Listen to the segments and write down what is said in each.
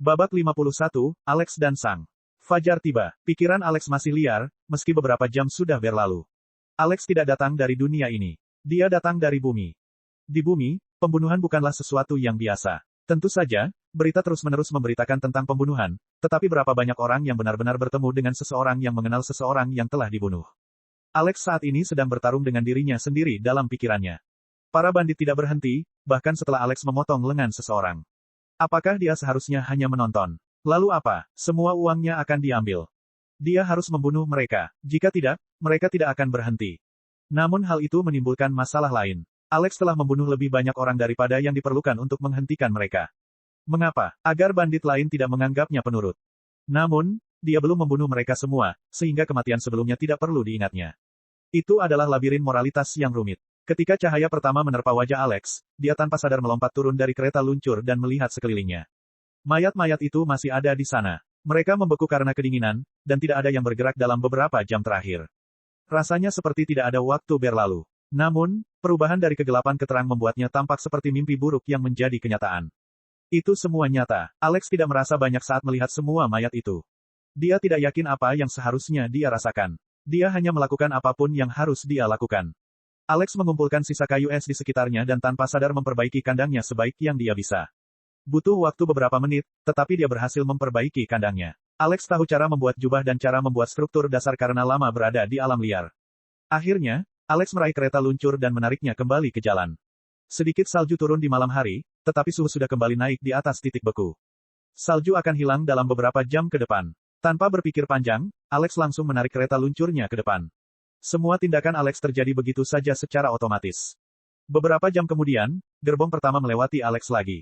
Babak 51, Alex dan Sang. Fajar tiba. Pikiran Alex masih liar, meski beberapa jam sudah berlalu. Alex tidak datang dari dunia ini. Dia datang dari bumi. Di bumi, pembunuhan bukanlah sesuatu yang biasa. Tentu saja, berita terus-menerus memberitakan tentang pembunuhan, tetapi berapa banyak orang yang benar-benar bertemu dengan seseorang yang mengenal seseorang yang telah dibunuh. Alex saat ini sedang bertarung dengan dirinya sendiri dalam pikirannya. Para bandit tidak berhenti, bahkan setelah Alex memotong lengan seseorang. Apakah dia seharusnya hanya menonton? Lalu apa? Semua uangnya akan diambil. Dia harus membunuh mereka. Jika tidak, mereka tidak akan berhenti. Namun hal itu menimbulkan masalah lain. Alex telah membunuh lebih banyak orang daripada yang diperlukan untuk menghentikan mereka. Mengapa? Agar bandit lain tidak menganggapnya penurut. Namun, dia belum membunuh mereka semua, sehingga kematian sebelumnya tidak perlu diingatnya. Itu adalah labirin moralitas yang rumit. Ketika cahaya pertama menerpa wajah Alex, dia tanpa sadar melompat turun dari kereta luncur dan melihat sekelilingnya. Mayat-mayat itu masih ada di sana. Mereka membeku karena kedinginan, dan tidak ada yang bergerak dalam beberapa jam terakhir. Rasanya seperti tidak ada waktu berlalu. Namun, perubahan dari kegelapan ke terang membuatnya tampak seperti mimpi buruk yang menjadi kenyataan. Itu semua nyata. Alex tidak merasa banyak saat melihat semua mayat itu. Dia tidak yakin apa yang seharusnya dia rasakan. Dia hanya melakukan apapun yang harus dia lakukan. Alex mengumpulkan sisa kayu es di sekitarnya dan tanpa sadar memperbaiki kandangnya sebaik yang dia bisa. Butuh waktu beberapa menit, tetapi dia berhasil memperbaiki kandangnya. Alex tahu cara membuat jubah dan cara membuat struktur dasar karena lama berada di alam liar. Akhirnya, Alex meraih kereta luncur dan menariknya kembali ke jalan. Sedikit salju turun di malam hari, tetapi suhu sudah kembali naik di atas titik beku. Salju akan hilang dalam beberapa jam ke depan. Tanpa berpikir panjang, Alex langsung menarik kereta luncurnya ke depan. Semua tindakan Alex terjadi begitu saja secara otomatis. Beberapa jam kemudian, gerbong pertama melewati Alex lagi.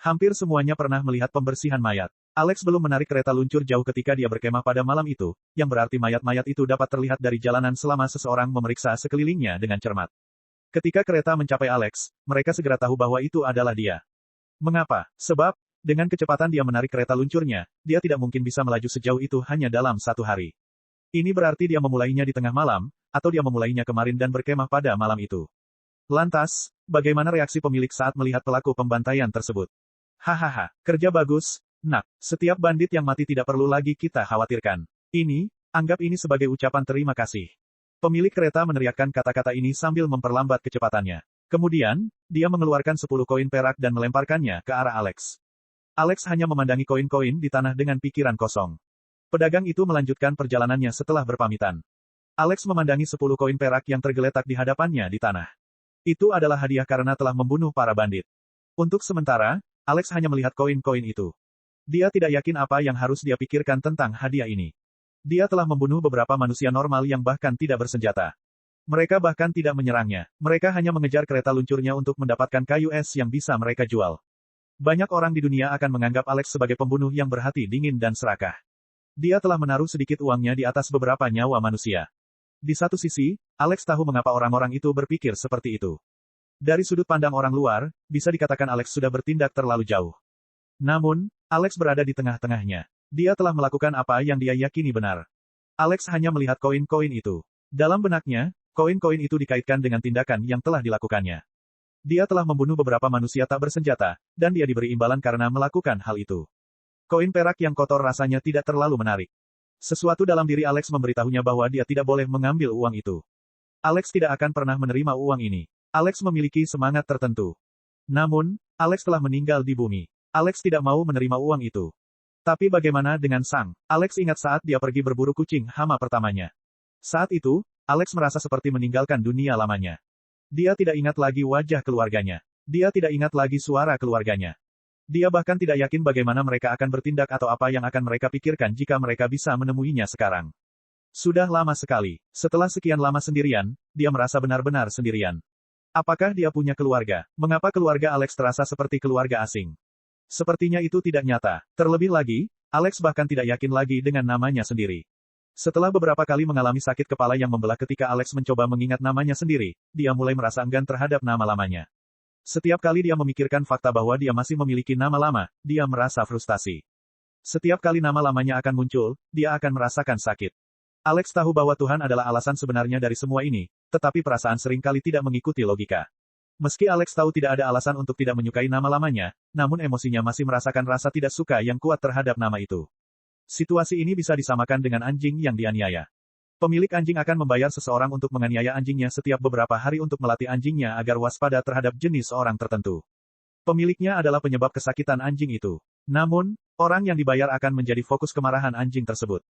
Hampir semuanya pernah melihat pembersihan mayat. Alex belum menarik kereta luncur jauh ketika dia berkemah pada malam itu, yang berarti mayat-mayat itu dapat terlihat dari jalanan selama seseorang memeriksa sekelilingnya dengan cermat. Ketika kereta mencapai Alex, mereka segera tahu bahwa itu adalah dia. Mengapa? Sebab, dengan kecepatan dia menarik kereta luncurnya, dia tidak mungkin bisa melaju sejauh itu hanya dalam satu hari. Ini berarti dia memulainya di tengah malam, atau dia memulainya kemarin dan berkemah pada malam itu. Lantas, bagaimana reaksi pemilik saat melihat pelaku pembantaian tersebut? Hahaha, kerja bagus, nak. Setiap bandit yang mati tidak perlu lagi kita khawatirkan. Anggap ini sebagai ucapan terima kasih. Pemilik kereta meneriakkan kata-kata ini sambil memperlambat kecepatannya. Kemudian, dia mengeluarkan 10 koin perak dan melemparkannya ke arah Alex. Alex hanya memandangi koin-koin di tanah dengan pikiran kosong. Pedagang itu melanjutkan perjalanannya setelah berpamitan. Alex memandangi 10 koin perak yang tergeletak di hadapannya di tanah. Itu adalah hadiah karena telah membunuh para bandit. Untuk sementara, Alex hanya melihat koin-koin itu. Dia tidak yakin apa yang harus dia pikirkan tentang hadiah ini. Dia telah membunuh beberapa manusia normal yang bahkan tidak bersenjata. Mereka bahkan tidak menyerangnya. Mereka hanya mengejar kereta luncurnya untuk mendapatkan kayu es yang bisa mereka jual. Banyak orang di dunia akan menganggap Alex sebagai pembunuh yang berhati dingin dan serakah. Dia telah menaruh sedikit uangnya di atas beberapa nyawa manusia. Di satu sisi, Alex tahu mengapa orang-orang itu berpikir seperti itu. Dari sudut pandang orang luar, bisa dikatakan Alex sudah bertindak terlalu jauh. Namun, Alex berada di tengah-tengahnya. Dia telah melakukan apa yang dia yakini benar. Alex hanya melihat koin-koin itu. Dalam benaknya, koin-koin itu dikaitkan dengan tindakan yang telah dilakukannya. Dia telah membunuh beberapa manusia tak bersenjata, dan dia diberi imbalan karena melakukan hal itu. Koin perak yang kotor rasanya tidak terlalu menarik. Sesuatu dalam diri Alex memberitahunya bahwa dia tidak boleh mengambil uang itu. Alex tidak akan pernah menerima uang ini. Alex memiliki semangat tertentu. Namun, Alex telah meninggal di bumi. Alex tidak mau menerima uang itu. Tapi bagaimana dengan Sang? Alex ingat saat dia pergi berburu kucing hama pertamanya. Saat itu, Alex merasa seperti meninggalkan dunia lamanya. Dia tidak ingat lagi wajah keluarganya. Dia tidak ingat lagi suara keluarganya. Dia bahkan tidak yakin bagaimana mereka akan bertindak atau apa yang akan mereka pikirkan jika mereka bisa menemuinya sekarang. Sudah lama sekali. Setelah sekian lama sendirian, dia merasa benar-benar sendirian. Apakah dia punya keluarga? Mengapa keluarga Alex terasa seperti keluarga asing? Sepertinya itu tidak nyata. Terlebih lagi, Alex bahkan tidak yakin lagi dengan namanya sendiri. Setelah beberapa kali mengalami sakit kepala yang membelah ketika Alex mencoba mengingat namanya sendiri, dia mulai merasa enggan terhadap nama lamanya. Setiap kali dia memikirkan fakta bahwa dia masih memiliki nama lama, dia merasa frustasi. Setiap kali nama lamanya akan muncul, dia akan merasakan sakit. Alex tahu bahwa Tuhan adalah alasan sebenarnya dari semua ini, tetapi perasaan seringkali tidak mengikuti logika. Meski Alex tahu tidak ada alasan untuk tidak menyukai nama lamanya, namun emosinya masih merasakan rasa tidak suka yang kuat terhadap nama itu. Situasi ini bisa disamakan dengan anjing yang dianiaya. Pemilik anjing akan membayar seseorang untuk menganiaya anjingnya setiap beberapa hari untuk melatih anjingnya agar waspada terhadap jenis orang tertentu. Pemiliknya adalah penyebab kesakitan anjing itu. Namun, orang yang dibayar akan menjadi fokus kemarahan anjing tersebut.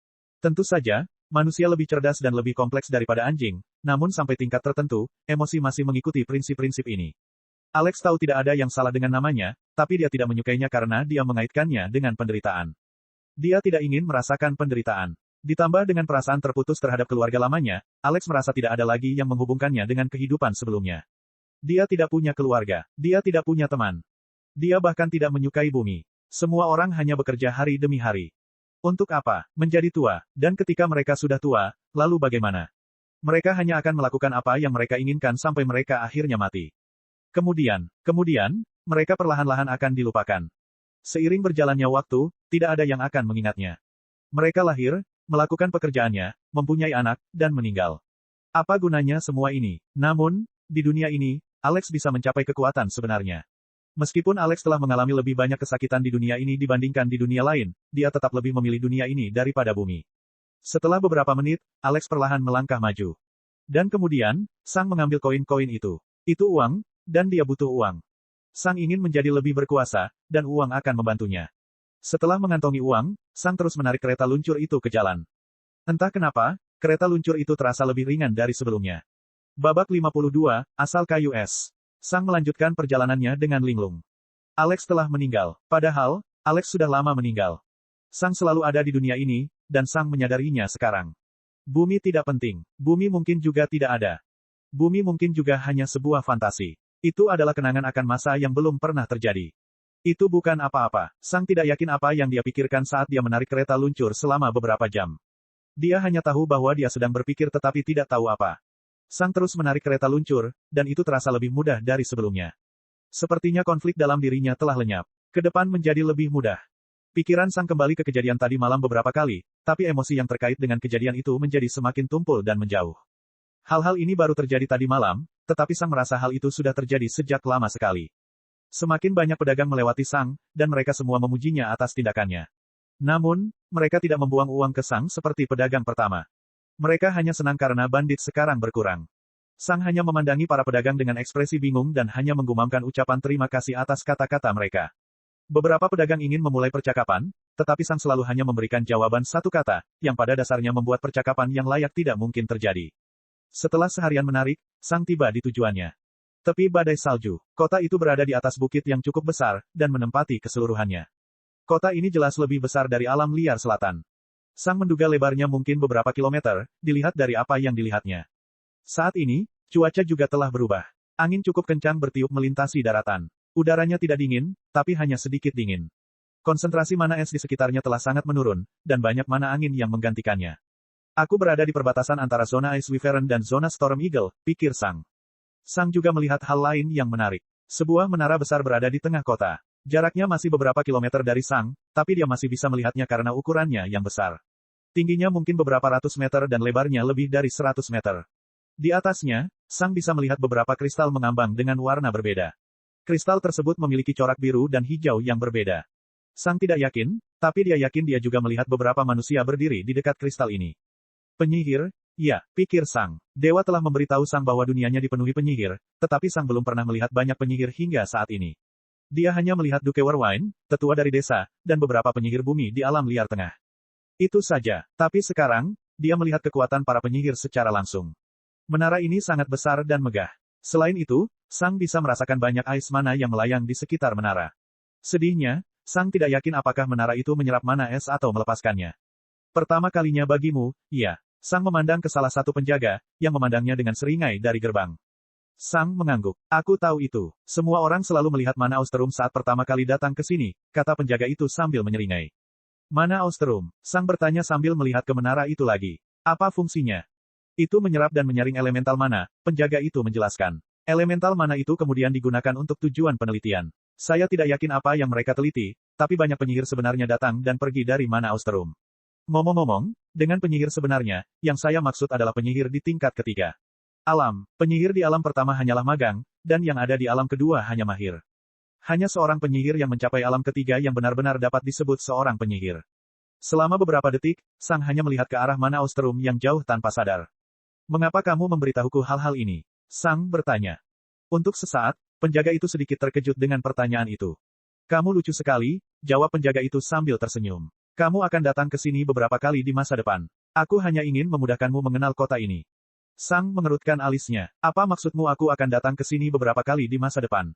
Tentu saja, manusia lebih cerdas dan lebih kompleks daripada anjing, namun sampai tingkat tertentu, emosi masih mengikuti prinsip-prinsip ini. Alex tahu tidak ada yang salah dengan namanya, tapi dia tidak menyukainya karena dia mengaitkannya dengan penderitaan. Dia tidak ingin merasakan penderitaan. Ditambah dengan perasaan terputus terhadap keluarga lamanya, Alex merasa tidak ada lagi yang menghubungkannya dengan kehidupan sebelumnya. Dia tidak punya keluarga, dia tidak punya teman. Dia bahkan tidak menyukai bumi. Semua orang hanya bekerja hari demi hari. Untuk apa? Menjadi tua, dan ketika mereka sudah tua, lalu bagaimana? Mereka hanya akan melakukan apa yang mereka inginkan sampai mereka akhirnya mati. Kemudian, mereka perlahan-lahan akan dilupakan. Seiring berjalannya waktu, tidak ada yang akan mengingatnya. Mereka lahir, melakukan pekerjaannya, mempunyai anak, dan meninggal. Apa gunanya semua ini? Namun, di dunia ini, Alex bisa mencapai kekuatan sebenarnya. Meskipun Alex telah mengalami lebih banyak kesakitan di dunia ini dibandingkan di dunia lain, dia tetap lebih memilih dunia ini daripada bumi. Setelah beberapa menit, Alex perlahan melangkah maju. Dan kemudian, Sang mengambil koin-koin itu. Itu uang, dan dia butuh uang. Sang ingin menjadi lebih berkuasa, dan uang akan membantunya. Setelah mengantongi uang, Sang terus menarik kereta luncur itu ke jalan. Entah kenapa, kereta luncur itu terasa lebih ringan dari sebelumnya. Babak 52, asal KUS. Sang melanjutkan perjalanannya dengan linglung. Alex telah meninggal. Padahal, Alex sudah lama meninggal. Sang selalu ada di dunia ini, dan Sang menyadarinya sekarang. Bumi tidak penting. Bumi mungkin juga tidak ada. Bumi mungkin juga hanya sebuah fantasi. Itu adalah kenangan akan masa yang belum pernah terjadi. Itu bukan apa-apa. Sang tidak yakin apa yang dia pikirkan saat dia menarik kereta luncur selama beberapa jam. Dia hanya tahu bahwa dia sedang berpikir tetapi tidak tahu apa. Sang terus menarik kereta luncur, dan itu terasa lebih mudah dari sebelumnya. Sepertinya konflik dalam dirinya telah lenyap. Ke depan menjadi lebih mudah. Pikiran Sang kembali ke kejadian tadi malam beberapa kali, tapi emosi yang terkait dengan kejadian itu menjadi semakin tumpul dan menjauh. Hal-hal ini baru terjadi tadi malam, tetapi Sang merasa hal itu sudah terjadi sejak lama sekali. Semakin banyak pedagang melewati Sang, dan mereka semua memujinya atas tindakannya. Namun, mereka tidak membuang uang ke Sang seperti pedagang pertama. Mereka hanya senang karena bandit sekarang berkurang. Sang hanya memandangi para pedagang dengan ekspresi bingung dan hanya menggumamkan ucapan terima kasih atas kata-kata mereka. Beberapa pedagang ingin memulai percakapan, tetapi Sang selalu hanya memberikan jawaban satu kata, yang pada dasarnya membuat percakapan yang layak tidak mungkin terjadi. Setelah seharian menarik, Sang tiba di tujuannya. Tepi badai salju. Kota itu berada di atas bukit yang cukup besar, dan menempati keseluruhannya. Kota ini jelas lebih besar dari alam liar selatan. Sang menduga lebarnya mungkin beberapa kilometer, dilihat dari apa yang dilihatnya. Saat ini, cuaca juga telah berubah. Angin cukup kencang bertiup melintasi daratan. Udaranya tidak dingin, tapi hanya sedikit dingin. Konsentrasi mana es di sekitarnya telah sangat menurun, dan banyak mana angin yang menggantikannya. Aku berada di perbatasan antara zona Ice Wyvern dan zona Storm Eagle, pikir Sang. Sang juga melihat hal lain yang menarik. Sebuah menara besar berada di tengah kota. Jaraknya masih beberapa kilometer dari Sang, tapi dia masih bisa melihatnya karena ukurannya yang besar. Tingginya mungkin beberapa ratus meter dan lebarnya lebih dari 100 meter. Di atasnya, Sang bisa melihat beberapa kristal mengambang dengan warna berbeda. Kristal tersebut memiliki corak biru dan hijau yang berbeda. Sang tidak yakin, tapi dia yakin dia juga melihat beberapa manusia berdiri di dekat kristal ini. Penyihir? Ya, pikir Sang. Dewa telah memberitahu Sang bahwa dunianya dipenuhi penyihir, tetapi Sang belum pernah melihat banyak penyihir hingga saat ini. Dia hanya melihat Duke Werwine, tetua dari desa, dan beberapa penyihir bumi di alam liar tengah. Itu saja. Tapi sekarang, dia melihat kekuatan para penyihir secara langsung. Menara ini sangat besar dan megah. Selain itu, Sang bisa merasakan banyak ais mana yang melayang di sekitar menara. Sedihnya, Sang tidak yakin apakah menara itu menyerap mana es atau melepaskannya. Pertama kalinya bagimu, iya. Sang memandang ke salah satu penjaga, yang memandangnya dengan seringai dari gerbang. Sang mengangguk. Aku tahu itu. Semua orang selalu melihat mana Austerum saat pertama kali datang ke sini, kata penjaga itu sambil menyeringai. Mana Austerum? Sang bertanya sambil melihat ke menara itu lagi. Apa fungsinya? Itu menyerap dan menyaring elemental mana, penjaga itu menjelaskan. Elemental mana itu kemudian digunakan untuk tujuan penelitian. Saya tidak yakin apa yang mereka teliti, tapi banyak penyihir sebenarnya datang dan pergi dari mana Austerum. Ngomong-ngomong, dengan penyihir sebenarnya, yang saya maksud adalah penyihir di tingkat ketiga. Alam, penyihir di alam pertama hanyalah magang, dan yang ada di alam kedua hanya mahir. Hanya seorang penyihir yang mencapai alam ketiga yang benar-benar dapat disebut seorang penyihir. Selama beberapa detik, Sang hanya melihat ke arah mana Ostrom yang jauh tanpa sadar. Mengapa kamu memberitahuku hal-hal ini? Sang bertanya. Untuk sesaat, penjaga itu sedikit terkejut dengan pertanyaan itu. Kamu lucu sekali, jawab penjaga itu sambil tersenyum. Kamu akan datang ke sini beberapa kali di masa depan. Aku hanya ingin memudahkanmu mengenal kota ini. Sang mengerutkan alisnya. Apa maksudmu aku akan datang ke sini beberapa kali di masa depan?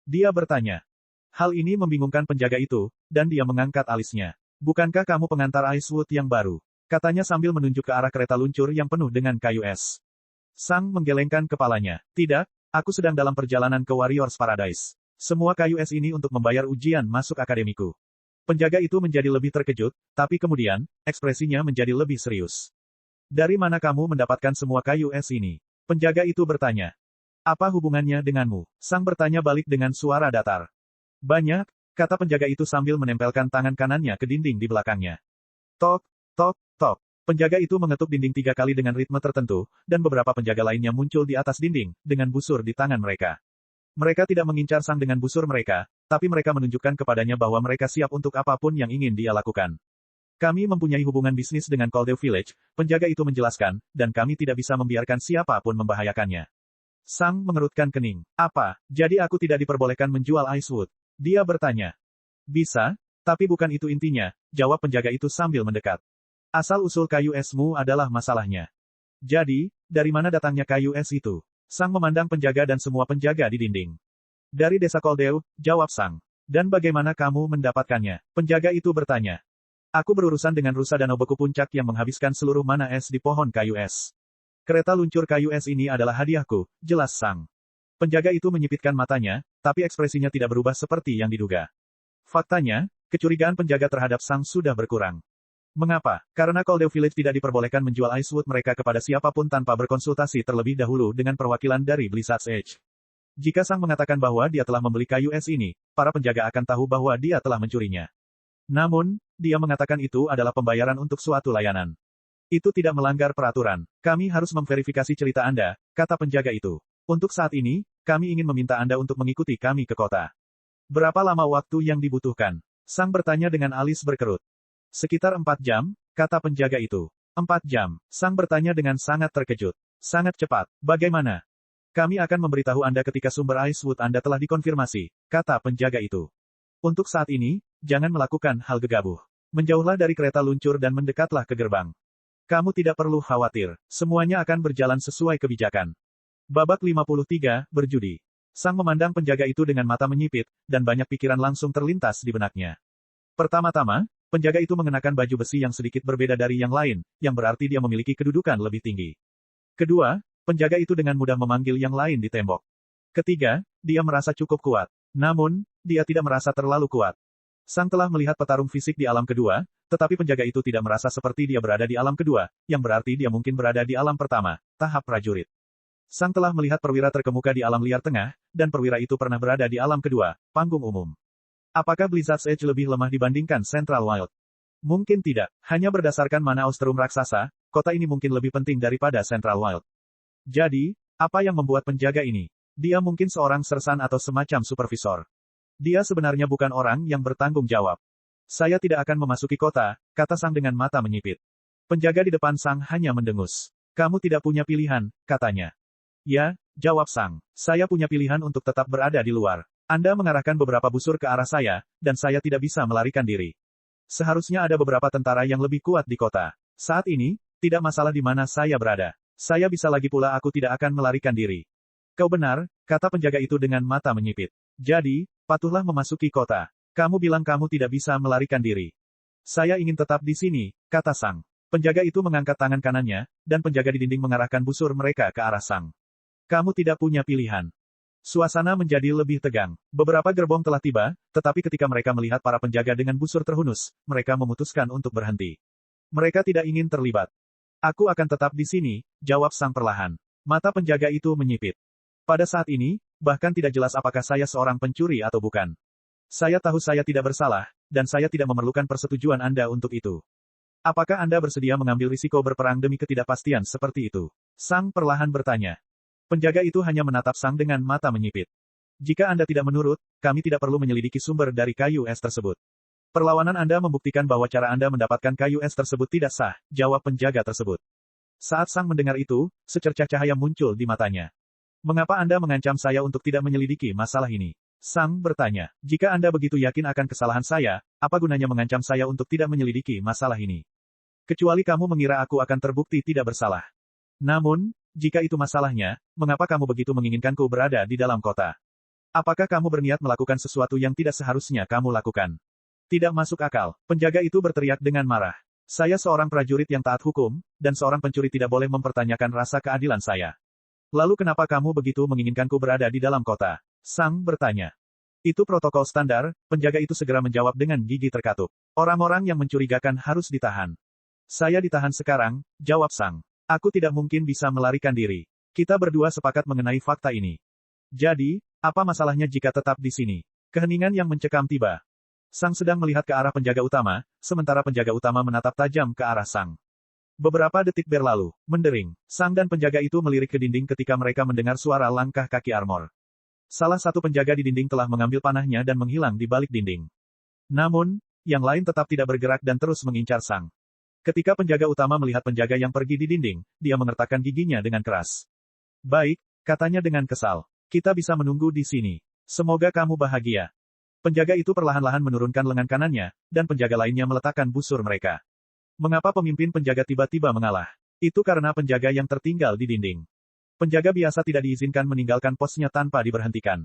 Dia bertanya. Hal ini membingungkan penjaga itu, dan dia mengangkat alisnya. Bukankah kamu pengantar Icewood yang baru? Katanya sambil menunjuk ke arah kereta luncur yang penuh dengan kayu es. Sang menggelengkan kepalanya. Tidak, aku sedang dalam perjalanan ke Warriors Paradise. Semua kayu es ini untuk membayar ujian masuk akademiku. Penjaga itu menjadi lebih terkejut, tapi kemudian, ekspresinya menjadi lebih serius. Dari mana kamu mendapatkan semua kayu es ini? Penjaga itu bertanya. Apa hubungannya denganmu? Sang bertanya balik dengan suara datar. Banyak, kata penjaga itu sambil menempelkan tangan kanannya ke dinding di belakangnya. Tok, tok, tok. Penjaga itu mengetuk dinding 3 kali dengan ritme tertentu, dan beberapa penjaga lainnya muncul di atas dinding, dengan busur di tangan mereka. Mereka tidak mengincar Sang dengan busur mereka, tapi mereka menunjukkan kepadanya bahwa mereka siap untuk apapun yang ingin dia lakukan. Kami mempunyai hubungan bisnis dengan Coldale Village, penjaga itu menjelaskan, dan kami tidak bisa membiarkan siapapun membahayakannya. Sang mengerutkan kening. Apa, jadi aku tidak diperbolehkan menjual Icewood? Dia bertanya. Bisa, tapi bukan itu intinya, jawab penjaga itu sambil mendekat. Asal-usul kayu esmu adalah masalahnya. Jadi, dari mana datangnya kayu es itu? Sang memandang penjaga dan semua penjaga di dinding. Dari desa Coldale, jawab Sang. Dan bagaimana kamu mendapatkannya? Penjaga itu bertanya. Aku berurusan dengan rusa danau beku puncak yang menghabiskan seluruh mana es di pohon kayu es. Kereta luncur kayu es ini adalah hadiahku, jelas Sang. Penjaga itu menyipitkan matanya, tapi ekspresinya tidak berubah seperti yang diduga. Faktanya, kecurigaan penjaga terhadap Sang sudah berkurang. Mengapa? Karena Coldale Village tidak diperbolehkan menjual Icewood mereka kepada siapapun tanpa berkonsultasi terlebih dahulu dengan perwakilan dari Blizzard's Edge. Jika Sang mengatakan bahwa dia telah membeli kayu es ini, para penjaga akan tahu bahwa dia telah mencurinya. Namun, dia mengatakan itu adalah pembayaran untuk suatu layanan. Itu tidak melanggar peraturan. Kami harus memverifikasi cerita Anda, kata penjaga itu. Untuk saat ini, kami ingin meminta Anda untuk mengikuti kami ke kota. Berapa lama waktu yang dibutuhkan? Sang bertanya dengan alis berkerut. Sekitar 4 jam, kata penjaga itu. 4 jam. Sang bertanya dengan sangat terkejut. Sangat cepat. Bagaimana? Kami akan memberitahu Anda ketika sumber Icewood Anda telah dikonfirmasi, kata penjaga itu. Untuk saat ini, jangan melakukan hal gegabah. Menjauhlah dari kereta luncur dan mendekatlah ke gerbang. Kamu tidak perlu khawatir, semuanya akan berjalan sesuai kebijakan. Babak 53, berjudi. Sang memandang penjaga itu dengan mata menyipit, dan banyak pikiran langsung terlintas di benaknya. Pertama-tama, penjaga itu mengenakan baju besi yang sedikit berbeda dari yang lain, yang berarti dia memiliki kedudukan lebih tinggi. Kedua, penjaga itu dengan mudah memanggil yang lain di tembok. Ketiga, dia merasa cukup kuat. Namun, dia tidak merasa terlalu kuat. Sang telah melihat petarung fisik di alam kedua, tetapi penjaga itu tidak merasa seperti dia berada di alam kedua, yang berarti dia mungkin berada di alam pertama, tahap prajurit. Sang telah melihat perwira terkemuka di alam liar tengah, dan perwira itu pernah berada di alam kedua, panggung umum. Apakah Blizzard's Edge lebih lemah dibandingkan Central Wild? Mungkin tidak. Hanya berdasarkan mana Ostrom raksasa, kota ini mungkin lebih penting daripada Central Wild. Jadi, apa yang membuat penjaga ini? Dia mungkin seorang sersan atau semacam supervisor. Dia sebenarnya bukan orang yang bertanggung jawab. Saya tidak akan memasuki kota, kata Sang dengan mata menyipit. Penjaga di depan Sang hanya mendengus. Kamu tidak punya pilihan, katanya. Ya, jawab Sang. Saya punya pilihan untuk tetap berada di luar. Anda mengarahkan beberapa busur ke arah saya, dan saya tidak bisa melarikan diri. Seharusnya ada beberapa tentara yang lebih kuat di kota. Saat ini, tidak masalah di mana saya berada. Saya bisa lagi pula aku tidak akan melarikan diri. Kau benar, kata penjaga itu dengan mata menyipit. Jadi, patuhlah memasuki kota. Kamu bilang kamu tidak bisa melarikan diri. Saya ingin tetap di sini, kata Sang. Penjaga itu mengangkat tangan kanannya, dan penjaga di dinding mengarahkan busur mereka ke arah Sang. Kamu tidak punya pilihan. Suasana menjadi lebih tegang. Beberapa gerbong telah tiba, tetapi ketika mereka melihat para penjaga dengan busur terhunus, mereka memutuskan untuk berhenti. Mereka tidak ingin terlibat. Aku akan tetap di sini, jawab Sang perlahan. Mata penjaga itu menyipit. Pada saat ini, bahkan tidak jelas apakah saya seorang pencuri atau bukan. Saya tahu saya tidak bersalah, dan saya tidak memerlukan persetujuan Anda untuk itu. Apakah Anda bersedia mengambil risiko berperang demi ketidakpastian seperti itu? Sang perlahan bertanya. Penjaga itu hanya menatap Sang dengan mata menyipit. Jika Anda tidak menurut, kami tidak perlu menyelidiki sumber dari kayu es tersebut. Perlawanan Anda membuktikan bahwa cara Anda mendapatkan kayu es tersebut tidak sah, jawab penjaga tersebut. Saat Sang mendengar itu, secercah cahaya muncul di matanya. Mengapa Anda mengancam saya untuk tidak menyelidiki masalah ini? Sang bertanya, jika Anda begitu yakin akan kesalahan saya, apa gunanya mengancam saya untuk tidak menyelidiki masalah ini? Kecuali kamu mengira aku akan terbukti tidak bersalah. Namun, jika itu masalahnya, mengapa kamu begitu menginginkanku berada di dalam kota? Apakah kamu berniat melakukan sesuatu yang tidak seharusnya kamu lakukan? Tidak masuk akal. Penjaga itu berteriak dengan marah. Saya seorang prajurit yang taat hukum, dan seorang pencuri tidak boleh mempertanyakan rasa keadilan saya. Lalu kenapa kamu begitu menginginkanku berada di dalam kota? Sang bertanya. Itu protokol standar, penjaga itu segera menjawab dengan gigi terkatup. Orang-orang yang mencurigakan harus ditahan. Saya ditahan sekarang, jawab Sang. Aku tidak mungkin bisa melarikan diri. Kita berdua sepakat mengenai fakta ini. Jadi, apa masalahnya jika tetap di sini? Keheningan yang mencekam tiba. Sang sedang melihat ke arah penjaga utama, sementara penjaga utama menatap tajam ke arah Sang. Beberapa detik berlalu, mendering. Sang dan penjaga itu melirik ke dinding ketika mereka mendengar suara langkah kaki armor. Salah satu penjaga di dinding telah mengambil panahnya dan menghilang di balik dinding. Namun, yang lain tetap tidak bergerak dan terus mengincar Sang. Ketika penjaga utama melihat penjaga yang pergi di dinding, dia mengertakkan giginya dengan keras. Baik, katanya dengan kesal. Kita bisa menunggu di sini. Semoga kamu bahagia. Penjaga itu perlahan-lahan menurunkan lengan kanannya, dan penjaga lainnya meletakkan busur mereka. Mengapa pemimpin penjaga tiba-tiba mengalah? Itu karena penjaga yang tertinggal di dinding. Penjaga biasa tidak diizinkan meninggalkan posnya tanpa diberhentikan.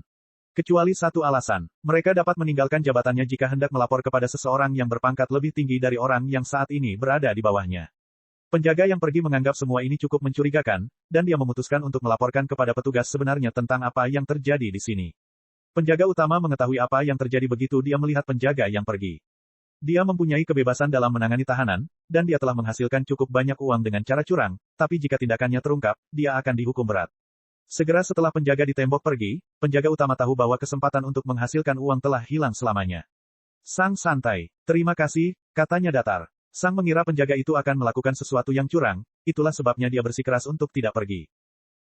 Kecuali satu alasan, mereka dapat meninggalkan jabatannya jika hendak melapor kepada seseorang yang berpangkat lebih tinggi dari orang yang saat ini berada di bawahnya. Penjaga yang pergi menganggap semua ini cukup mencurigakan, dan dia memutuskan untuk melaporkan kepada petugas sebenarnya tentang apa yang terjadi di sini. Penjaga utama mengetahui apa yang terjadi begitu dia melihat penjaga yang pergi. Dia mempunyai kebebasan dalam menangani tahanan, dan dia telah menghasilkan cukup banyak uang dengan cara curang, tapi jika tindakannya terungkap, dia akan dihukum berat. Segera setelah penjaga di tembok pergi, penjaga utama tahu bahwa kesempatan untuk menghasilkan uang telah hilang selamanya. Sang santai. Terima kasih, katanya datar. Sang mengira penjaga itu akan melakukan sesuatu yang curang, itulah sebabnya dia bersikeras untuk tidak pergi.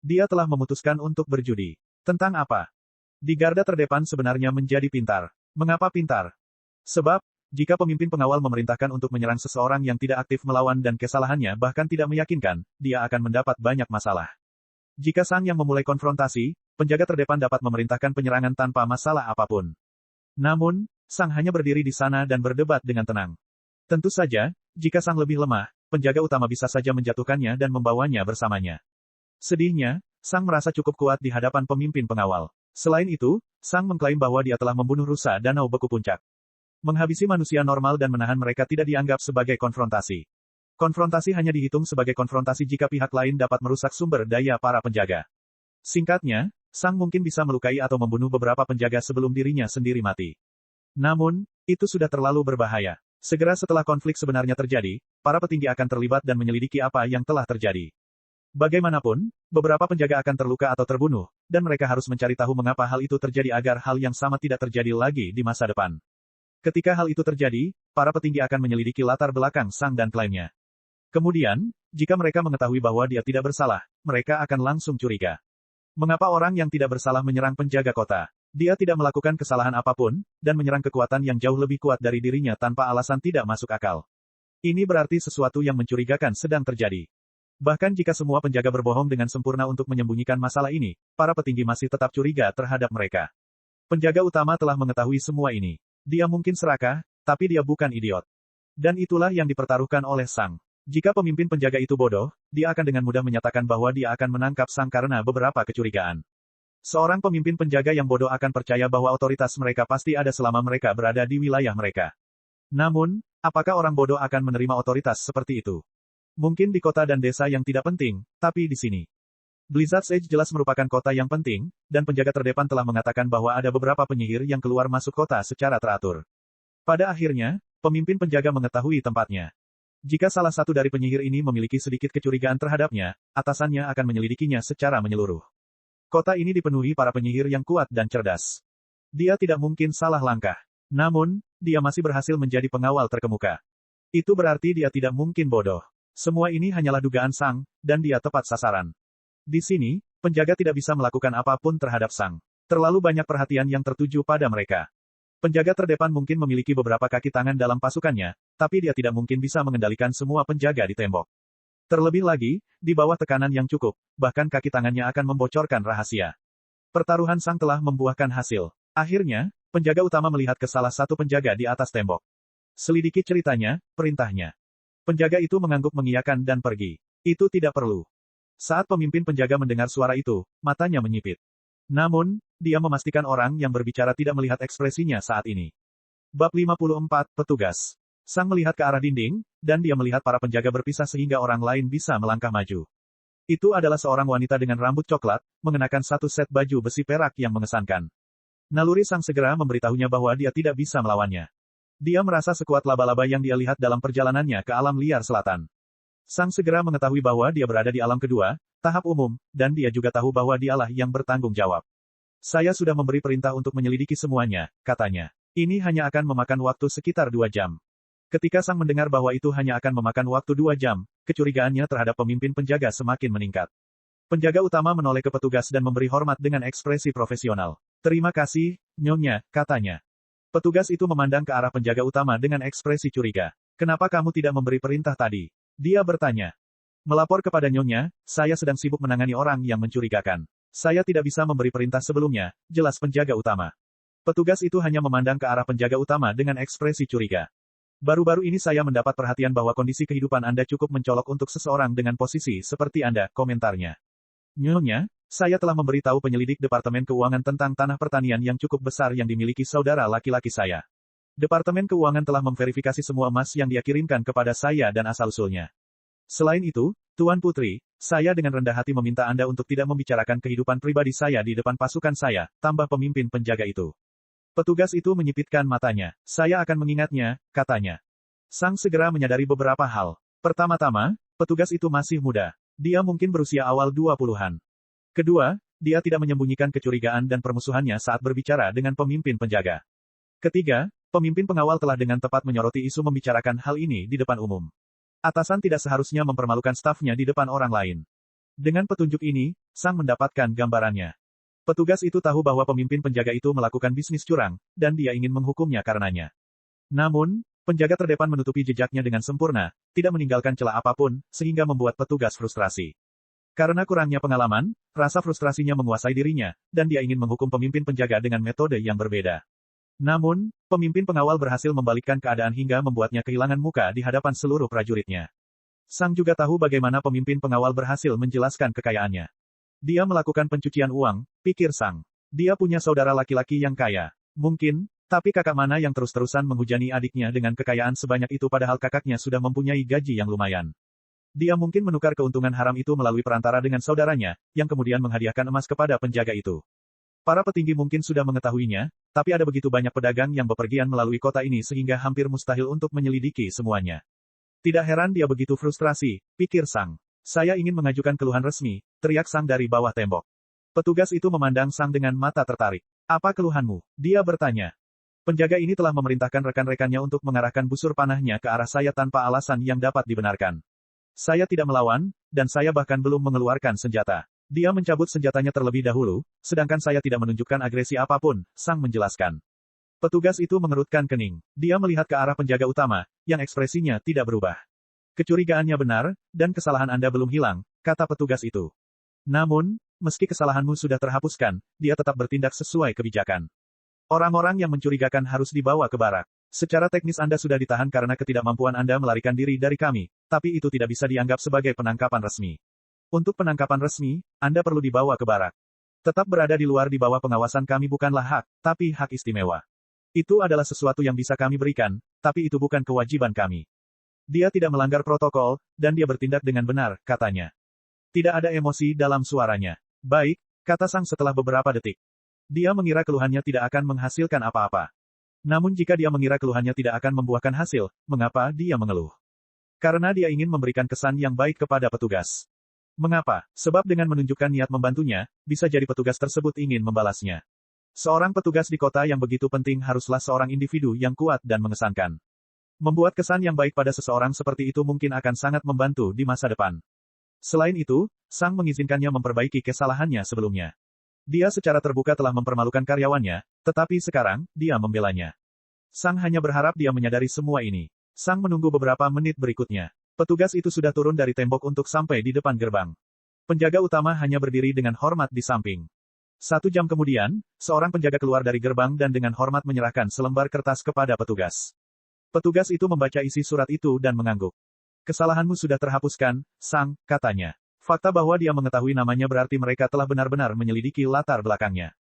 Dia telah memutuskan untuk berjudi. Tentang apa? Di garda terdepan sebenarnya menjadi pintar. Mengapa pintar? Sebab, jika pemimpin pengawal memerintahkan untuk menyerang seseorang yang tidak aktif melawan dan kesalahannya bahkan tidak meyakinkan, dia akan mendapat banyak masalah. Jika Sang yang memulai konfrontasi, penjaga terdepan dapat memerintahkan penyerangan tanpa masalah apapun. Namun, Sang hanya berdiri di sana dan berdebat dengan tenang. Tentu saja, jika Sang lebih lemah, penjaga utama bisa saja menjatuhkannya dan membawanya bersamanya. Sedihnya, Sang merasa cukup kuat di hadapan pemimpin pengawal. Selain itu, Sang mengklaim bahwa dia telah membunuh rusa danau beku puncak. Menghabisi manusia normal dan menahan mereka tidak dianggap sebagai konfrontasi. Konfrontasi hanya dihitung sebagai konfrontasi jika pihak lain dapat merusak sumber daya para penjaga. Singkatnya, Sang mungkin bisa melukai atau membunuh beberapa penjaga sebelum dirinya sendiri mati. Namun, itu sudah terlalu berbahaya. Segera setelah konflik sebenarnya terjadi, para petinggi akan terlibat dan menyelidiki apa yang telah terjadi. Bagaimanapun, beberapa penjaga akan terluka atau terbunuh, dan mereka harus mencari tahu mengapa hal itu terjadi agar hal yang sama tidak terjadi lagi di masa depan. Ketika hal itu terjadi, para petinggi akan menyelidiki latar belakang Sang dan klaimnya. Kemudian, jika mereka mengetahui bahwa dia tidak bersalah, mereka akan langsung curiga. Mengapa orang yang tidak bersalah menyerang penjaga kota? Dia tidak melakukan kesalahan apapun, dan menyerang kekuatan yang jauh lebih kuat dari dirinya tanpa alasan tidak masuk akal. Ini berarti sesuatu yang mencurigakan sedang terjadi. Bahkan jika semua penjaga berbohong dengan sempurna untuk menyembunyikan masalah ini, para petinggi masih tetap curiga terhadap mereka. Penjaga utama telah mengetahui semua ini. Dia mungkin serakah, tapi dia bukan idiot. Dan itulah yang dipertaruhkan oleh Sang. Jika pemimpin penjaga itu bodoh, dia akan dengan mudah menyatakan bahwa dia akan menangkap Sang karena beberapa kecurigaan. Seorang pemimpin penjaga yang bodoh akan percaya bahwa otoritas mereka pasti ada selama mereka berada di wilayah mereka. Namun, apakah orang bodoh akan menerima otoritas seperti itu? Mungkin di kota dan desa yang tidak penting, tapi di sini. Blizzard's Edge jelas merupakan kota yang penting, dan penjaga terdepan telah mengatakan bahwa ada beberapa penyihir yang keluar masuk kota secara teratur. Pada akhirnya, pemimpin penjaga mengetahui tempatnya. Jika salah satu dari penyihir ini memiliki sedikit kecurigaan terhadapnya, atasannya akan menyelidikinya secara menyeluruh. Kota ini dipenuhi para penyihir yang kuat dan cerdas. Dia tidak mungkin salah langkah. Namun, dia masih berhasil menjadi pengawal terkemuka. Itu berarti dia tidak mungkin bodoh. Semua ini hanyalah dugaan Sang, dan dia tepat sasaran. Di sini, penjaga tidak bisa melakukan apapun terhadap Sang. Terlalu banyak perhatian yang tertuju pada mereka. Penjaga terdepan mungkin memiliki beberapa kaki tangan dalam pasukannya, tapi dia tidak mungkin bisa mengendalikan semua penjaga di tembok. Terlebih lagi, di bawah tekanan yang cukup, bahkan kaki tangannya akan membocorkan rahasia. Pertaruhan Sang telah membuahkan hasil. Akhirnya, penjaga utama melihat ke salah satu penjaga di atas tembok. Selidiki ceritanya, perintahnya. Penjaga itu mengangguk mengiyakan dan pergi. Itu tidak perlu. Saat pemimpin penjaga mendengar suara itu, matanya menyipit. Namun, dia memastikan orang yang berbicara tidak melihat ekspresinya saat ini. Bab 54, Petugas. Sang melihat ke arah dinding, dan dia melihat para penjaga berpisah sehingga orang lain bisa melangkah maju. Itu adalah seorang wanita dengan rambut coklat, mengenakan satu set baju besi perak yang mengesankan. Naluri Sang segera memberitahunya bahwa dia tidak bisa melawannya. Dia merasa sekuat laba-laba yang dia lihat dalam perjalanannya ke alam liar selatan. Sang segera mengetahui bahwa dia berada di alam kedua, tahap umum, dan dia juga tahu bahwa dialah yang bertanggung jawab. Saya sudah memberi perintah untuk menyelidiki semuanya, katanya. Ini hanya akan memakan waktu sekitar 2 jam. Ketika Sang mendengar bahwa itu hanya akan memakan waktu 2 jam, kecurigaannya terhadap pemimpin penjaga semakin meningkat. Penjaga utama menoleh ke petugas dan memberi hormat dengan ekspresi profesional. Terima kasih, Nyonya, katanya. Petugas itu memandang ke arah penjaga utama dengan ekspresi curiga. Kenapa kamu tidak memberi perintah tadi? Dia bertanya. Melapor kepada Nyonya, saya sedang sibuk menangani orang yang mencurigakan. Saya tidak bisa memberi perintah sebelumnya, jelas penjaga utama. Petugas itu hanya memandang ke arah penjaga utama dengan ekspresi curiga. Baru-baru ini saya mendapat perhatian bahwa kondisi kehidupan Anda cukup mencolok untuk seseorang dengan posisi seperti Anda, komentarnya. Nyonya, saya telah memberitahu penyelidik Departemen Keuangan tentang tanah pertanian yang cukup besar yang dimiliki saudara laki-laki saya. Departemen Keuangan telah memverifikasi semua emas yang dia kirimkan kepada saya dan asal-usulnya. Selain itu, Tuan Putri, saya dengan rendah hati meminta Anda untuk tidak membicarakan kehidupan pribadi saya di depan pasukan saya, tambah pemimpin penjaga itu. Petugas itu menyipitkan matanya. Saya akan mengingatnya, katanya. Sang segera menyadari beberapa hal. Pertama-tama, petugas itu masih muda. Dia mungkin berusia awal 20-an. Kedua, dia tidak menyembunyikan kecurigaan dan permusuhannya saat berbicara dengan pemimpin penjaga. Ketiga, pemimpin pengawal telah dengan tepat menyoroti isu membicarakan hal ini di depan umum. Atasan tidak seharusnya mempermalukan stafnya di depan orang lain. Dengan petunjuk ini, Sang mendapatkan gambarannya. Petugas itu tahu bahwa pemimpin penjaga itu melakukan bisnis curang, dan dia ingin menghukumnya karenanya. Namun, penjaga terdepan menutupi jejaknya dengan sempurna, tidak meninggalkan celah apapun, sehingga membuat petugas frustrasi. Karena kurangnya pengalaman, rasa frustrasinya menguasai dirinya, dan dia ingin menghukum pemimpin penjaga dengan metode yang berbeda. Namun, pemimpin pengawal berhasil membalikkan keadaan hingga membuatnya kehilangan muka di hadapan seluruh prajuritnya. Sang juga tahu bagaimana pemimpin pengawal berhasil menjelaskan kekayaannya. Dia melakukan pencucian uang, pikir Sang. Dia punya saudara laki-laki yang kaya. Mungkin, tapi kakak mana yang terus-terusan menghujani adiknya dengan kekayaan sebanyak itu padahal kakaknya sudah mempunyai gaji yang lumayan. Dia mungkin menukar keuntungan haram itu melalui perantara dengan saudaranya, yang kemudian menghadiahkan emas kepada penjaga itu. Para petinggi mungkin sudah mengetahuinya, tapi ada begitu banyak pedagang yang bepergian melalui kota ini sehingga hampir mustahil untuk menyelidiki semuanya. Tidak heran dia begitu frustrasi, pikir Sang. Saya ingin mengajukan keluhan resmi, teriak Sang dari bawah tembok. Petugas itu memandang Sang dengan mata tertarik. Apa keluhanmu? Dia bertanya. Penjaga ini telah memerintahkan rekan-rekannya untuk mengarahkan busur panahnya ke arah saya tanpa alasan yang dapat dibenarkan. Saya tidak melawan, dan saya bahkan belum mengeluarkan senjata. Dia mencabut senjatanya terlebih dahulu, sedangkan saya tidak menunjukkan agresi apapun, Sang menjelaskan. Petugas itu mengerutkan kening. Dia melihat ke arah penjaga utama, yang ekspresinya tidak berubah. Kecurigaannya benar, dan kesalahan Anda belum hilang, kata petugas itu. Namun, meski kesalahanmu sudah terhapuskan, dia tetap bertindak sesuai kebijakan. Orang-orang yang mencurigakan harus dibawa ke barak. Secara teknis Anda sudah ditahan karena ketidakmampuan Anda melarikan diri dari kami, tapi itu tidak bisa dianggap sebagai penangkapan resmi. Untuk penangkapan resmi, Anda perlu dibawa ke barak. Tetap berada di luar di bawah pengawasan kami bukanlah hak, tapi hak istimewa. Itu adalah sesuatu yang bisa kami berikan, tapi itu bukan kewajiban kami. Dia tidak melanggar protokol, dan dia bertindak dengan benar, katanya. Tidak ada emosi dalam suaranya. Baik, kata Sang setelah beberapa detik. Dia mengira keluhannya tidak akan menghasilkan apa-apa. Namun jika dia mengira keluhannya tidak akan membuahkan hasil, mengapa dia mengeluh? Karena dia ingin memberikan kesan yang baik kepada petugas. Mengapa? Sebab dengan menunjukkan niat membantunya, bisa jadi petugas tersebut ingin membalasnya. Seorang petugas di kota yang begitu penting haruslah seorang individu yang kuat dan mengesankan. Membuat kesan yang baik pada seseorang seperti itu mungkin akan sangat membantu di masa depan. Selain itu, Sang mengizinkannya memperbaiki kesalahannya sebelumnya. Dia secara terbuka telah mempermalukan karyawannya, tetapi sekarang, dia membelanya. Sang hanya berharap dia menyadari semua ini. Sang menunggu beberapa menit berikutnya. Petugas itu sudah turun dari tembok untuk sampai di depan gerbang. Penjaga utama hanya berdiri dengan hormat di samping. 1 jam kemudian, seorang penjaga keluar dari gerbang dan dengan hormat menyerahkan selembar kertas kepada petugas. Petugas itu membaca isi surat itu dan mengangguk. Kesalahanmu sudah terhapuskan, Sang, katanya. Fakta bahwa dia mengetahui namanya berarti mereka telah benar-benar menyelidiki latar belakangnya.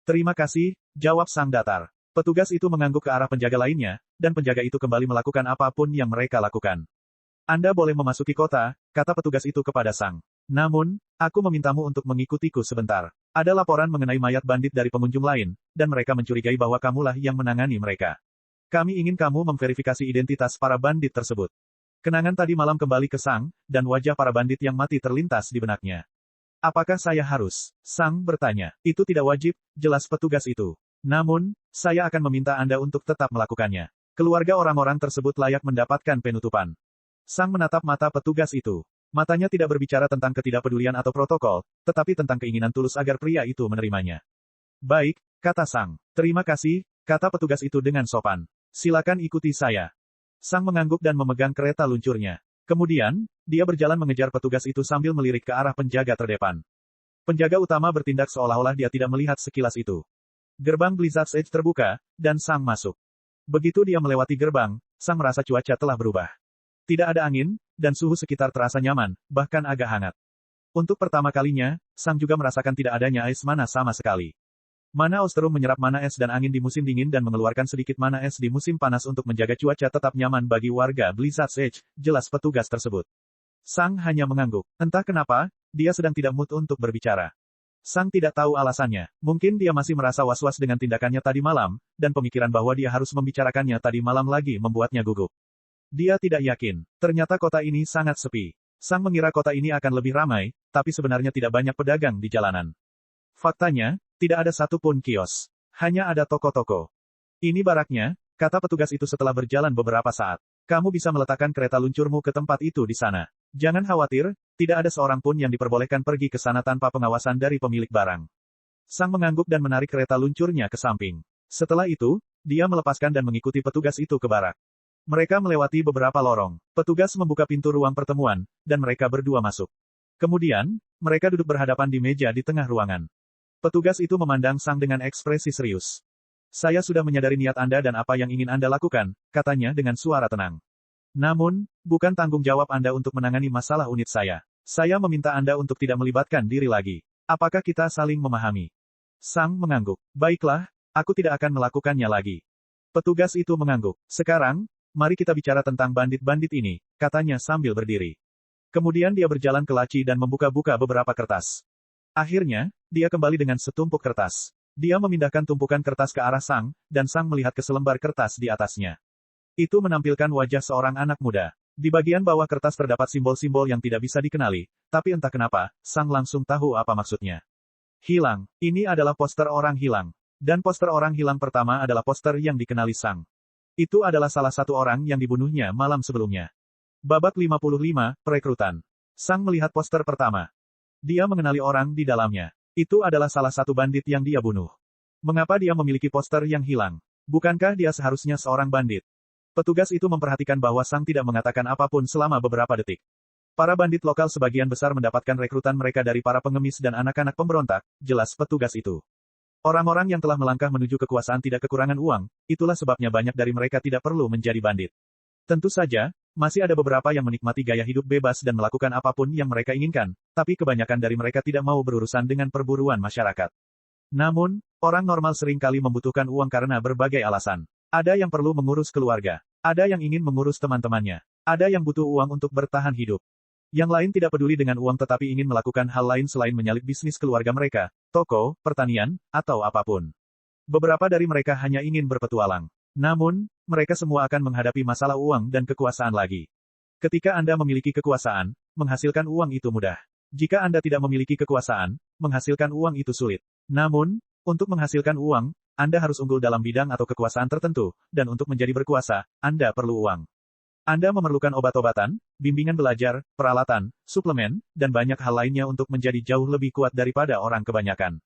Terima kasih, jawab Sang datar. Petugas itu mengangguk ke arah penjaga lainnya, dan penjaga itu kembali melakukan apapun yang mereka lakukan. Anda boleh memasuki kota, kata petugas itu kepada Sang. Namun, aku memintamu untuk mengikutiku sebentar. Ada laporan mengenai mayat bandit dari pengunjung lain, dan mereka mencurigai bahwa kamulah yang menangani mereka. Kami ingin kamu memverifikasi identitas para bandit tersebut. Kenangan tadi malam kembali ke Sang, dan wajah para bandit yang mati terlintas di benaknya. Apakah saya harus? Sang bertanya. Itu tidak wajib, jelas petugas itu. Namun, saya akan meminta Anda untuk tetap melakukannya. Keluarga orang-orang tersebut layak mendapatkan penutupan. Sang menatap mata petugas itu. Matanya tidak berbicara tentang ketidakpedulian atau protokol, tetapi tentang keinginan tulus agar pria itu menerimanya. Baik, kata Sang. Terima kasih, kata petugas itu dengan sopan. Silakan ikuti saya. Sang mengangguk dan memegang kereta luncurnya. Kemudian, dia berjalan mengejar petugas itu sambil melirik ke arah penjaga terdepan. Penjaga utama bertindak seolah-olah dia tidak melihat sekilas itu. Gerbang Blizzard's Edge terbuka, dan Sang masuk. Begitu dia melewati gerbang, Sang merasa cuaca telah berubah. Tidak ada angin, dan suhu sekitar terasa nyaman, bahkan agak hangat. Untuk pertama kalinya, Sang juga merasakan tidak adanya ais mana sama sekali. Mana Ostrum menyerap mana es dan angin di musim dingin dan mengeluarkan sedikit mana es di musim panas untuk menjaga cuaca tetap nyaman bagi warga Blizzard's Edge, jelas petugas tersebut. Sang hanya mengangguk. Entah kenapa, dia sedang tidak mood untuk berbicara. Sang tidak tahu alasannya. Mungkin dia masih merasa was-was dengan tindakannya tadi malam, dan pemikiran bahwa dia harus membicarakannya tadi malam lagi membuatnya gugup. Dia tidak yakin. Ternyata kota ini sangat sepi. Sang mengira kota ini akan lebih ramai, tapi sebenarnya tidak banyak pedagang di jalanan. Faktanya, tidak ada satupun kios. Hanya ada toko-toko. Ini baraknya, kata petugas itu setelah berjalan beberapa saat. Kamu bisa meletakkan kereta luncurmu ke tempat itu di sana. Jangan khawatir, tidak ada seorang pun yang diperbolehkan pergi ke sana tanpa pengawasan dari pemilik barang. Sang mengangguk dan menarik kereta luncurnya ke samping. Setelah itu, dia melepaskan dan mengikuti petugas itu ke barak. Mereka melewati beberapa lorong. Petugas membuka pintu ruang pertemuan, dan mereka berdua masuk. Kemudian, mereka duduk berhadapan di meja di tengah ruangan. Petugas itu memandang Sang dengan ekspresi serius. Saya sudah menyadari niat Anda dan apa yang ingin Anda lakukan, katanya dengan suara tenang. Namun, bukan tanggung jawab Anda untuk menangani masalah unit saya. Saya meminta Anda untuk tidak melibatkan diri lagi. Apakah kita saling memahami? Sang mengangguk. Baiklah, aku tidak akan melakukannya lagi. Petugas itu mengangguk. Sekarang, mari kita bicara tentang bandit-bandit ini, katanya sambil berdiri. Kemudian dia berjalan ke laci dan membuka-buka beberapa kertas. Akhirnya, dia kembali dengan setumpuk kertas. Dia memindahkan tumpukan kertas ke arah Sang, dan Sang melihat ke selembar kertas di atasnya. Itu menampilkan wajah seorang anak muda. Di bagian bawah kertas terdapat simbol-simbol yang tidak bisa dikenali, tapi entah kenapa, Sang langsung tahu apa maksudnya. Hilang. Ini adalah poster orang hilang. Dan poster orang hilang pertama adalah poster yang dikenali Sang. Itu adalah salah satu orang yang dibunuhnya malam sebelumnya. Babak 55, Perekrutan. Sang melihat poster pertama. Dia mengenali orang di dalamnya. Itu adalah salah satu bandit yang dia bunuh. Mengapa dia memiliki poster yang hilang? Bukankah dia seharusnya seorang bandit? Petugas itu memperhatikan bahwa Sang tidak mengatakan apapun selama beberapa detik. Para bandit lokal sebagian besar mendapatkan rekrutan mereka dari para pengemis dan anak-anak pemberontak, jelas petugas itu. Orang-orang yang telah melangkah menuju kekuasaan tidak kekurangan uang, itulah sebabnya banyak dari mereka tidak perlu menjadi bandit. Tentu saja, masih ada beberapa yang menikmati gaya hidup bebas dan melakukan apapun yang mereka inginkan, tapi kebanyakan dari mereka tidak mau berurusan dengan perburuan masyarakat. Namun, orang normal seringkali membutuhkan uang karena berbagai alasan. Ada yang perlu mengurus keluarga. Ada yang ingin mengurus teman-temannya. Ada yang butuh uang untuk bertahan hidup. Yang lain tidak peduli dengan uang tetapi ingin melakukan hal lain selain menyalip bisnis keluarga mereka, toko, pertanian, atau apapun. Beberapa dari mereka hanya ingin berpetualang. Namun, mereka semua akan menghadapi masalah uang dan kekuasaan lagi. Ketika Anda memiliki kekuasaan, menghasilkan uang itu mudah. Jika Anda tidak memiliki kekuasaan, menghasilkan uang itu sulit. Namun, untuk menghasilkan uang, Anda harus unggul dalam bidang atau kekuasaan tertentu, dan untuk menjadi berkuasa, Anda perlu uang. Anda memerlukan obat-obatan, bimbingan belajar, peralatan, suplemen, dan banyak hal lainnya untuk menjadi jauh lebih kuat daripada orang kebanyakan.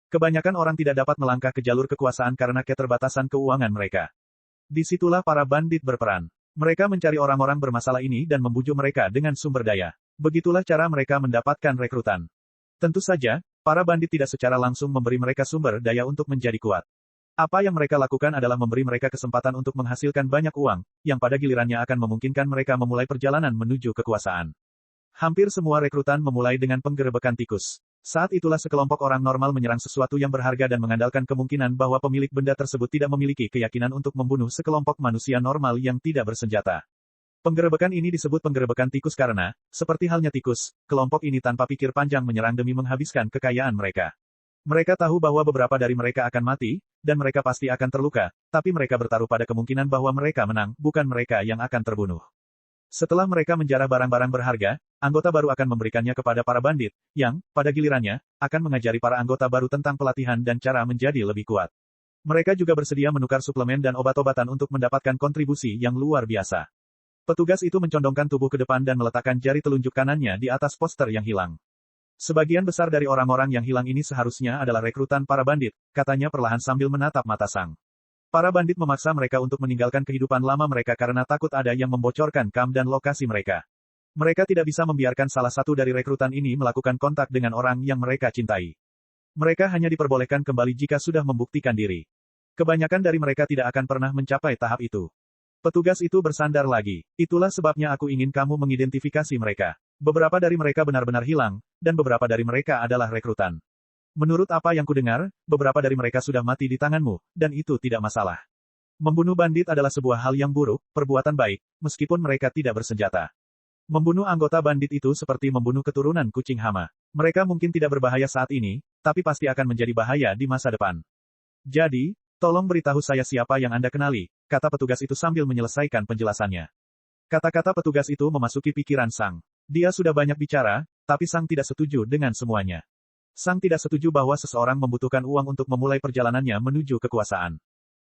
Kebanyakan orang tidak dapat melangkah ke jalur kekuasaan karena keterbatasan keuangan mereka. Disitulah para bandit berperan. Mereka mencari orang-orang bermasalah ini dan membujuk mereka dengan sumber daya. Begitulah cara mereka mendapatkan rekrutan. Tentu saja, para bandit tidak secara langsung memberi mereka sumber daya untuk menjadi kuat. Apa yang mereka lakukan adalah memberi mereka kesempatan untuk menghasilkan banyak uang, yang pada gilirannya akan memungkinkan mereka memulai perjalanan menuju kekuasaan. Hampir semua rekrutan memulai dengan penggerebekan tikus. Saat itulah sekelompok orang normal menyerang sesuatu yang berharga dan mengandalkan kemungkinan bahwa pemilik benda tersebut tidak memiliki keyakinan untuk membunuh sekelompok manusia normal yang tidak bersenjata. Penggerebekan ini disebut penggerebekan tikus karena, seperti halnya tikus, kelompok ini tanpa pikir panjang menyerang demi menghabiskan kekayaan mereka. Mereka tahu bahwa beberapa dari mereka akan mati, dan mereka pasti akan terluka, tapi mereka bertaruh pada kemungkinan bahwa mereka menang, bukan mereka yang akan terbunuh. Setelah mereka menjarah barang-barang berharga, anggota baru akan memberikannya kepada para bandit, yang, pada gilirannya, akan mengajari para anggota baru tentang pelatihan dan cara menjadi lebih kuat. Mereka juga bersedia menukar suplemen dan obat-obatan untuk mendapatkan kontribusi yang luar biasa. Petugas itu mencondongkan tubuh ke depan dan meletakkan jari telunjuk kanannya di atas poster yang hilang. Sebagian besar dari orang-orang yang hilang ini seharusnya adalah rekrutan para bandit, katanya perlahan sambil menatap mata Sang. Para bandit memaksa mereka untuk meninggalkan kehidupan lama mereka karena takut ada yang membocorkan kam dan lokasi mereka. Mereka tidak bisa membiarkan salah satu dari rekrutan ini melakukan kontak dengan orang yang mereka cintai. Mereka hanya diperbolehkan kembali jika sudah membuktikan diri. Kebanyakan dari mereka tidak akan pernah mencapai tahap itu. Petugas itu bersandar lagi. Itulah sebabnya aku ingin kamu mengidentifikasi mereka. Beberapa dari mereka benar-benar hilang, dan beberapa dari mereka adalah rekrutan. Menurut apa yang kudengar, beberapa dari mereka sudah mati di tanganmu, dan itu tidak masalah. Membunuh bandit adalah sebuah hal yang buruk, perbuatan baik, meskipun mereka tidak bersenjata. Membunuh anggota bandit itu seperti membunuh keturunan kucing hama. Mereka mungkin tidak berbahaya saat ini, tapi pasti akan menjadi bahaya di masa depan. Jadi, tolong beritahu saya siapa yang Anda kenali, kata petugas itu sambil menyelesaikan penjelasannya. Kata-kata petugas itu memasuki pikiran Sang. Dia sudah banyak bicara, tapi Sang tidak setuju dengan semuanya. Sang tidak setuju bahwa seseorang membutuhkan uang untuk memulai perjalanannya menuju kekuasaan.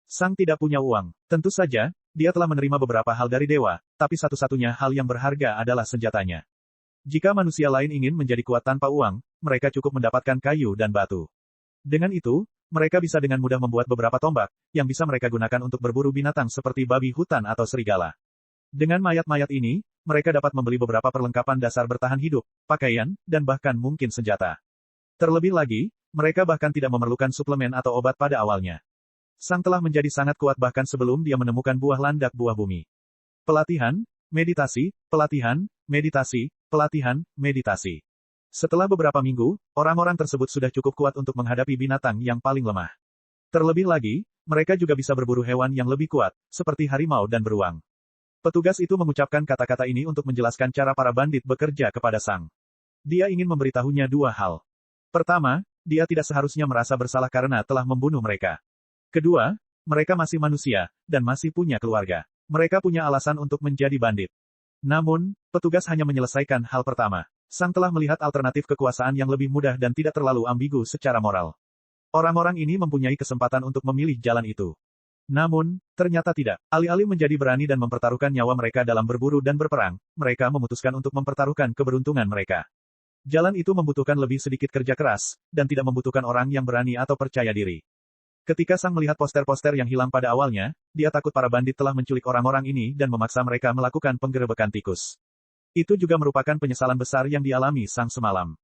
Sang tidak punya uang. Tentu saja, dia telah menerima beberapa hal dari dewa, tapi satu-satunya hal yang berharga adalah senjatanya. Jika manusia lain ingin menjadi kuat tanpa uang, mereka cukup mendapatkan kayu dan batu. Dengan itu, mereka bisa dengan mudah membuat beberapa tombak, yang bisa mereka gunakan untuk berburu binatang seperti babi hutan atau serigala. Dengan mayat-mayat ini, mereka dapat membeli beberapa perlengkapan dasar bertahan hidup, pakaian, dan bahkan mungkin senjata. Terlebih lagi, mereka bahkan tidak memerlukan suplemen atau obat pada awalnya. Sang telah menjadi sangat kuat bahkan sebelum dia menemukan buah landak buah bumi. Pelatihan, meditasi, pelatihan, meditasi, pelatihan, meditasi. Setelah beberapa minggu, orang-orang tersebut sudah cukup kuat untuk menghadapi binatang yang paling lemah. Terlebih lagi, mereka juga bisa berburu hewan yang lebih kuat, seperti harimau dan beruang. Petugas itu mengucapkan kata-kata ini untuk menjelaskan cara para bandit bekerja kepada Sang. Dia ingin memberitahunya dua hal. Pertama, dia tidak seharusnya merasa bersalah karena telah membunuh mereka. Kedua, mereka masih manusia, dan masih punya keluarga. Mereka punya alasan untuk menjadi bandit. Namun, petugas hanya menyelesaikan hal pertama. Sang telah melihat alternatif kekuasaan yang lebih mudah dan tidak terlalu ambigu secara moral. Orang-orang ini mempunyai kesempatan untuk memilih jalan itu. Namun, ternyata tidak. Alih-alih menjadi berani dan mempertaruhkan nyawa mereka dalam berburu dan berperang, mereka memutuskan untuk mempertaruhkan keberuntungan mereka. Jalan itu membutuhkan lebih sedikit kerja keras, dan tidak membutuhkan orang yang berani atau percaya diri. Ketika Sang melihat poster-poster yang hilang pada awalnya, dia takut para bandit telah menculik orang-orang ini dan memaksa mereka melakukan penggerebekan tikus. Itu juga merupakan penyesalan besar yang dialami Sang semalam.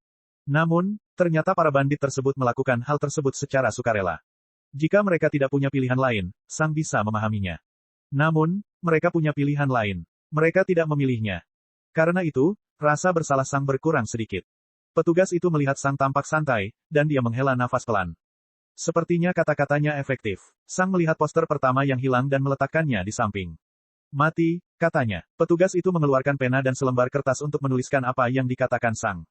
Namun, ternyata para bandit tersebut melakukan hal tersebut secara sukarela. Jika mereka tidak punya pilihan lain, Sang bisa memahaminya. Namun, mereka punya pilihan lain. Mereka tidak memilihnya. Karena itu, rasa bersalah Sang berkurang sedikit. Petugas itu melihat Sang tampak santai, dan dia menghela nafas pelan. Sepertinya kata-katanya efektif. Sang melihat poster pertama yang hilang dan meletakkannya di samping. Mati, katanya. Petugas itu mengeluarkan pena dan selembar kertas untuk menuliskan apa yang dikatakan Sang.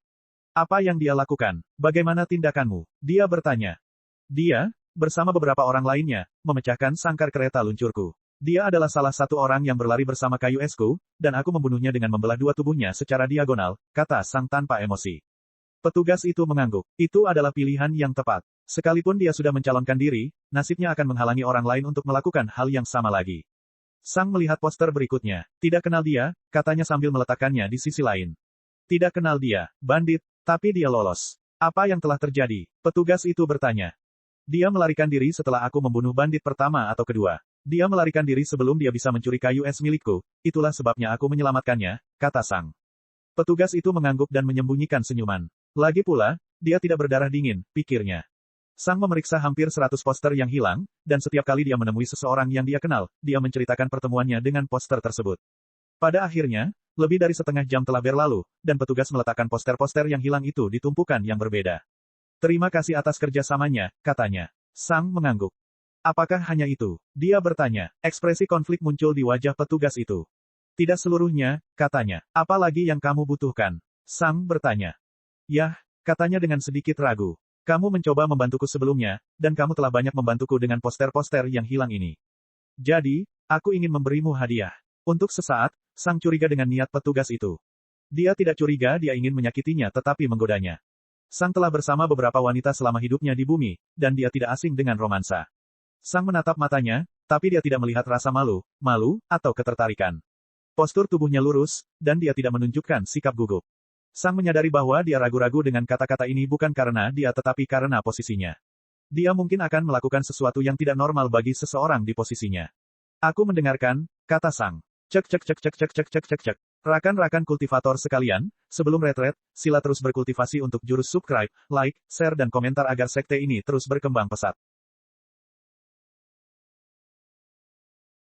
Apa yang dia lakukan? Bagaimana tindakanmu? Dia bertanya. Dia, bersama beberapa orang lainnya, memecahkan sangkar kereta luncurku. Dia adalah salah satu orang yang berlari bersama kayu esku, dan aku membunuhnya dengan membelah dua tubuhnya secara diagonal, kata Sang tanpa emosi. Petugas itu mengangguk. Itu adalah pilihan yang tepat. Sekalipun dia sudah mencalonkan diri, nasibnya akan menghalangi orang lain untuk melakukan hal yang sama lagi. Sang melihat poster berikutnya. Tidak kenal dia, katanya sambil meletakkannya di sisi lain. Tidak kenal dia, bandit, tapi dia lolos. Apa yang telah terjadi? Petugas itu bertanya. Dia melarikan diri setelah aku membunuh bandit pertama atau kedua. Dia melarikan diri sebelum dia bisa mencuri kayu es milikku, itulah sebabnya aku menyelamatkannya, kata Sang. Petugas itu mengangguk dan menyembunyikan senyuman. Lagi pula, dia tidak berdarah dingin, pikirnya. Sang memeriksa hampir 100 poster yang hilang, dan setiap kali dia menemui seseorang yang dia kenal, dia menceritakan pertemuannya dengan poster tersebut. Pada akhirnya, lebih dari setengah jam telah berlalu, dan petugas meletakkan poster-poster yang hilang itu di tumpukan yang berbeda. Terima kasih atas kerjasamanya, katanya. Sang mengangguk. Apakah hanya itu? Dia bertanya. Ekspresi konflik muncul di wajah petugas itu. Tidak seluruhnya, katanya. Apa lagi yang kamu butuhkan? Sang bertanya. Yah, katanya dengan sedikit ragu. Kamu mencoba membantuku sebelumnya, dan kamu telah banyak membantuku dengan poster-poster yang hilang ini. Jadi, aku ingin memberimu hadiah. Untuk sesaat, Sang curiga dengan niat petugas itu. Dia tidak curiga dia ingin menyakitinya tetapi menggodanya. Sang telah bersama beberapa wanita selama hidupnya di bumi, dan dia tidak asing dengan romansa. Sang menatap matanya, tapi dia tidak melihat rasa malu, atau ketertarikan. Postur tubuhnya lurus, dan dia tidak menunjukkan sikap gugup. Sang menyadari bahwa dia ragu-ragu dengan kata-kata ini bukan karena dia tetapi karena posisinya. Dia mungkin akan melakukan sesuatu yang tidak normal bagi seseorang di posisinya. Aku mendengarkan, kata Sang. Cek. Rakan-rakan kultivator sekalian, sebelum retret, sila terus berkultivasi untuk jurus subscribe, like, share dan komentar agar sekte ini terus berkembang pesat.